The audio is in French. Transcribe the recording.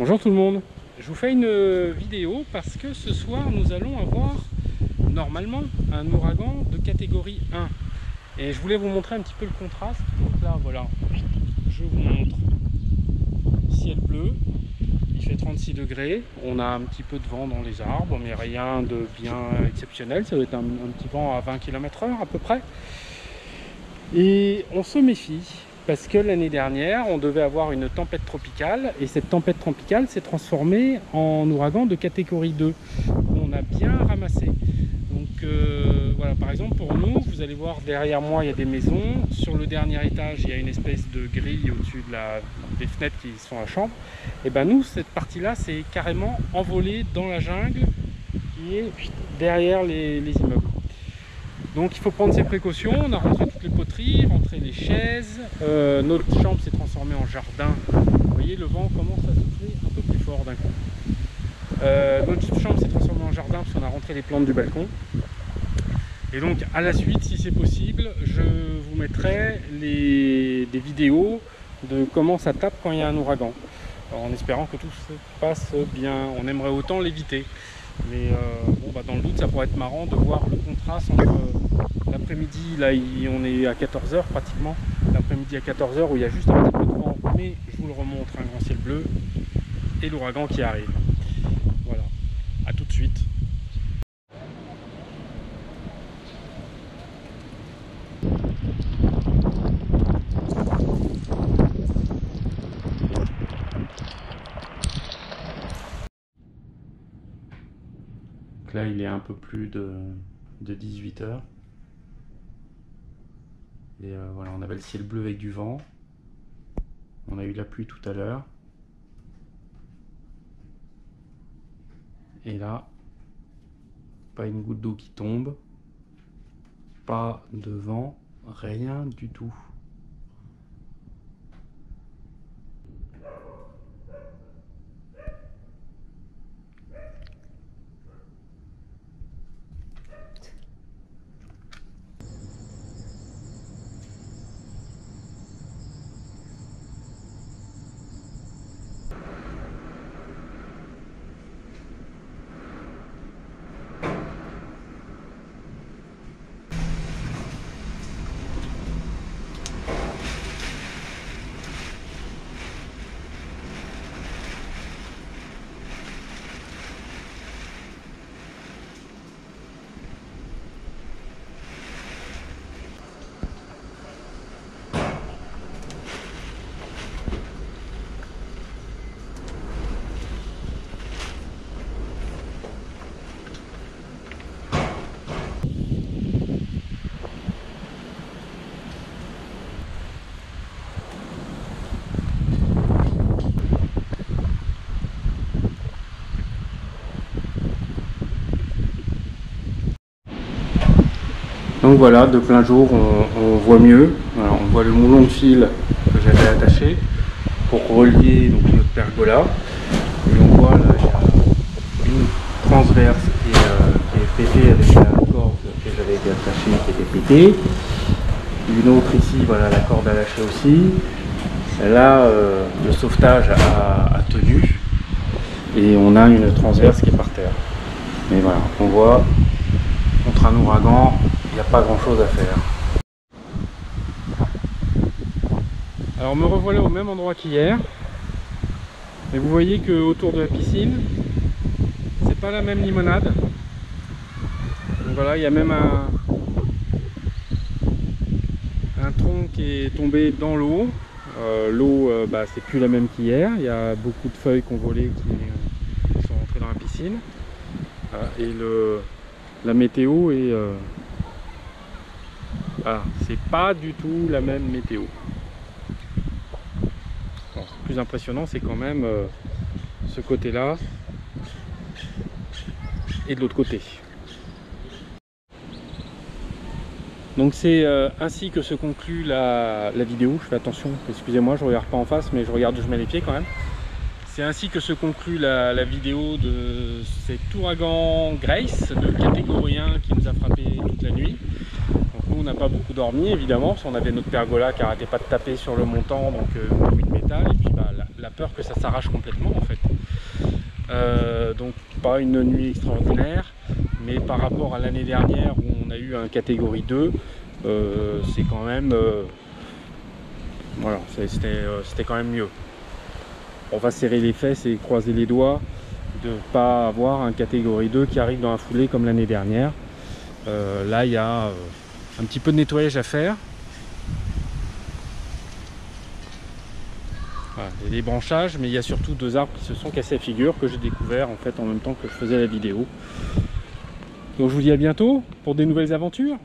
Bonjour tout le monde, je vous fais une vidéo parce que ce soir nous allons avoir normalement un ouragan de catégorie 1 et je voulais vous montrer un petit peu le contraste. Donc là voilà, je vous montre ciel bleu, il fait 36 degrés, on a un petit peu de vent dans les arbres mais rien de bien exceptionnel, ça doit être un petit vent à 20 km/h à peu près et on se méfie. Parce que l'année dernière, on devait avoir une tempête tropicale et cette tempête tropicale s'est transformée en ouragan de catégorie 2. On a bien ramassé. Donc voilà, par exemple pour nous, vous allez voir derrière moi, il y a des maisons. Sur le dernier étage, il y a une espèce de grille au-dessus des fenêtres qui sont à la chambre. Et ben nous, cette partie-là, c'est carrément envolé dans la jungle qui est derrière les immeubles. Donc il faut prendre ses précautions, on a rentré toutes les poteries, rentré les chaises, notre chambre s'est transformée en jardin. Vous voyez, le vent commence à souffler un peu plus fort d'un coup. Notre chambre s'est transformée en jardin parce qu'on a rentré les plantes du balcon. Et donc à la suite, si c'est possible, je vous mettrai des vidéos de comment ça tape quand il y a un ouragan. Alors, en espérant que tout se passe bien, on aimerait autant l'éviter. Mais bon, dans le doute, ça pourrait être marrant de voir le contraste entre l'après-midi, là on est à 14 h pratiquement, l'après-midi à 14 h où il y a juste un petit peu de vent, mais je vous le remontre, un grand ciel bleu, et l'ouragan qui arrive. Voilà, à tout de suite. Là il est un peu plus de 18 h et voilà, on avait le ciel bleu avec du vent, on a eu la pluie tout à l'heure et là pas une goutte d'eau qui tombe, pas de vent, rien du tout. Donc voilà, de plein jour, on voit mieux. Alors, on voit le moulon de fil que j'avais attaché pour relier donc, notre pergola. Et on voit là, il y a une transverse qui est pétée avec la corde que j'avais attachée qui était pétée. Une autre ici, voilà, la corde à lâcher aussi. Là, le sauvetage a tenu. Et on a une transverse qui est par terre. Mais voilà, on voit, contre un ouragan, il n'y a pas grand chose à faire. Alors me revoilà au même endroit qu'hier. Et vous voyez que autour de la piscine, c'est pas la même limonade. Donc voilà, il y a même un tronc qui est tombé dans l'eau. L'eau, c'est plus la même qu'hier. Il y a beaucoup de feuilles qui ont volé qui sont rentrées dans la piscine. Et la météo est... Voilà, c'est pas du tout la même météo. Alors, le plus impressionnant, c'est quand même ce côté-là et de l'autre côté. Donc c'est ainsi que se conclut la vidéo. Je fais attention, excusez-moi, je regarde pas en face, mais je regarde où je mets les pieds quand même. C'est ainsi que se conclut la vidéo de cet ouragan Grace de catégorie 1 qui nous a frappé toute la nuit. Donc nous on n'a pas beaucoup dormi évidemment, parce qu'on avait notre pergola qui n'arrêtait pas de taper sur le montant, donc bruit de métal, et puis la peur que ça s'arrache complètement en fait. Donc pas une nuit extraordinaire, mais par rapport à l'année dernière où on a eu un catégorie 2, c'est quand même voilà, c'était quand même mieux. On va serrer les fesses et croiser les doigts de ne pas avoir un catégorie 2 qui arrive dans la foulée comme l'année dernière. Là il y a un petit peu de nettoyage à faire. Voilà, il y a des branchages, mais il y a surtout 2 arbres qui se sont cassés la figure, que j'ai découvert en fait en même temps que je faisais la vidéo. Donc je vous dis à bientôt pour des nouvelles aventures.